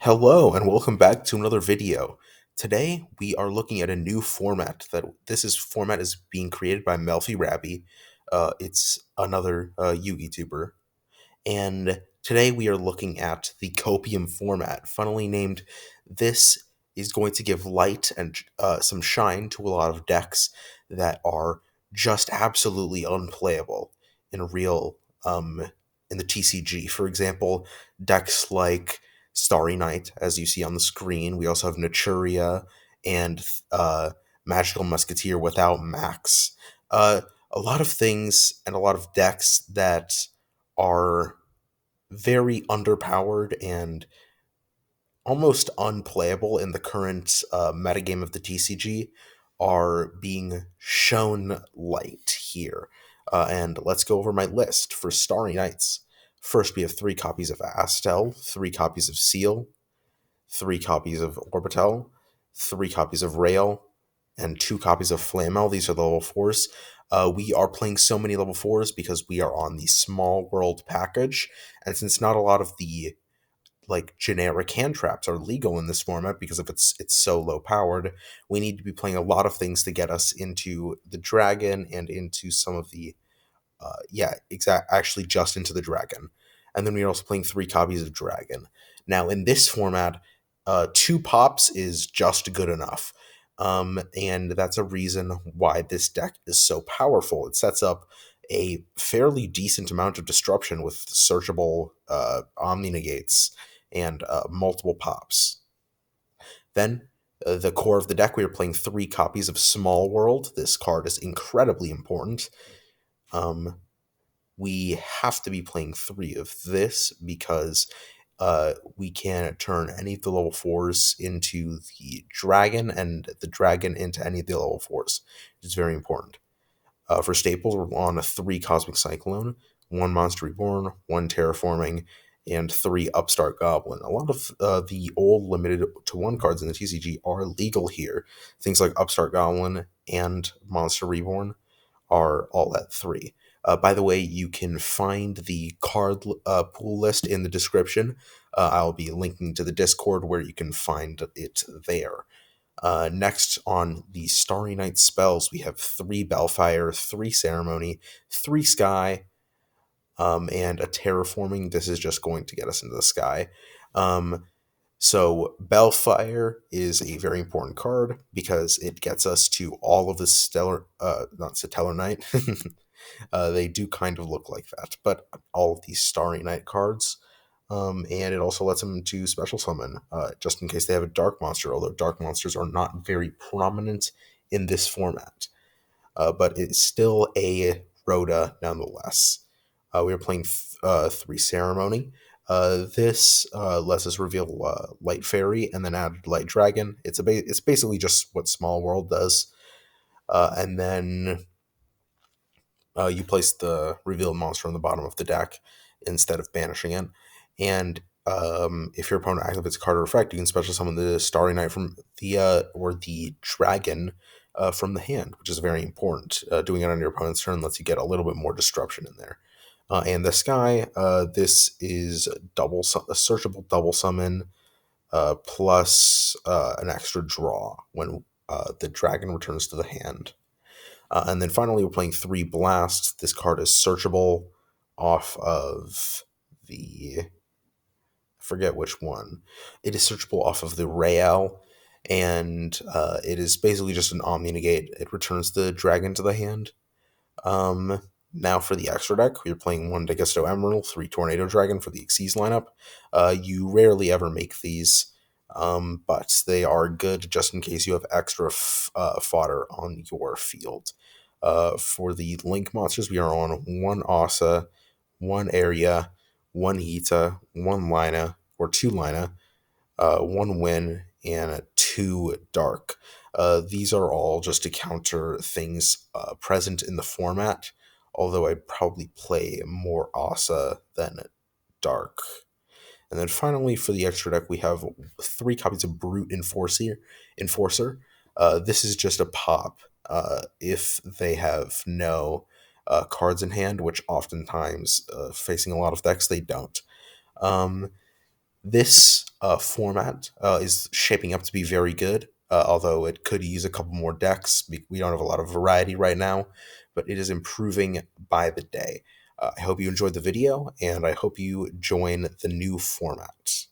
Hello and welcome back to another video. Today we are looking at a new format format is being created by Melfi Rabi. It's another Yugi tuber, and today we are looking at the Copium format. Funnily named, this is going to give light and some shine to a lot of decks that are just absolutely unplayable in real in the TCG. For example, decks like Starry Night, as you see on the screen. We also have Naturia and Magical Musketeer without Max. Uh, a lot of things and a lot of decks that are very underpowered and almost unplayable in the current metagame of the TCG are being shown light here. And let's go over my list for Starry Nights. First, we have 3 copies of Astel, 3 copies of Seal, 3 copies of Orbital, 3 copies of Rail, and 2 copies of Flamel. These are the level 4s. We are playing so many level 4s because we are on the small world package, and since not a lot of the generic hand traps are legal in this format because of it's so low powered, we need to be playing a lot of things to get us into the dragon and into some of the actually just into the dragon. And then we're also playing 3 copies of dragon. Now in this format, 2 pops is just good enough. And that's a reason why this deck is so powerful. It sets up a fairly decent amount of disruption with searchable Omni Negates and multiple pops. Then, the core of the deck, we are playing 3 copies of Small World. This card is incredibly important. Um, we have to be playing 3 of this because we can turn any of the level 4s into the dragon and the dragon into any of the level 4s. It's very important. For staples, we're on a 3 Cosmic Cyclone, 1 Monster Reborn, 1 Terraforming, and 3 Upstart Goblin. A lot of the old limited to 1 cards in the TCG are legal here. Things like Upstart Goblin and Monster Reborn are all at 3. By the way, you can find the card pool list in the description. I'll be linking to the Discord where you can find it there. Next on the Starry Night spells, we have 3 Bellfire, 3 Ceremony, 3 Sky, and a Terraforming. This is just going to get us into the sky. So Bellfire is a very important card because it gets us to all of the not Stellar Night. They do kind of look like that, but all of these Starry Night cards. And it also lets them to special summon, just in case they have a dark monster, although dark monsters are not very prominent in this format. But it's still a Rhoda nonetheless. We are playing 3 Ceremony. This lets us reveal Light Fairy and then add Light Dragon. It's basically just what Small World does. And then you place the revealed monster on the bottom of the deck instead of banishing it. And if your opponent activates a card or effect, you can special summon the Starry Night from the or the Dragon from the hand, which is very important. Doing it on your opponent's turn lets you get a little bit more disruption in there. And the Sky, this is a searchable double summon plus an extra draw when the dragon returns to the hand. And then finally, we're playing 3 Blast. This card is searchable off of I forget which one. It is searchable off of the Rael, and it is basically just an Omni Negate. It returns the dragon to the hand. Now for the extra deck, we're playing 1 Dagusto Emerald, 3 Tornado Dragon for the Xyz lineup. You rarely ever make these, but they are good just in case you have extra fodder on your field. For the Link monsters, we are on 1 Asa, 1 Area, 1 Hita, 1 Lina, or 2 Lina, 1 Win, and 2 Dark. These are all just to counter things present in the format, although I'd probably play more Asa than Dark. And then finally, for the extra deck, we have 3 copies of Brute Enforcer. This is just a pop if they have no cards in hand, which oftentimes, facing a lot of decks, they don't. This format is shaping up to be very good, although it could use a couple more decks. We don't have a lot of variety right now, but it is improving by the day. I hope you enjoyed the video, and I hope you join the new format.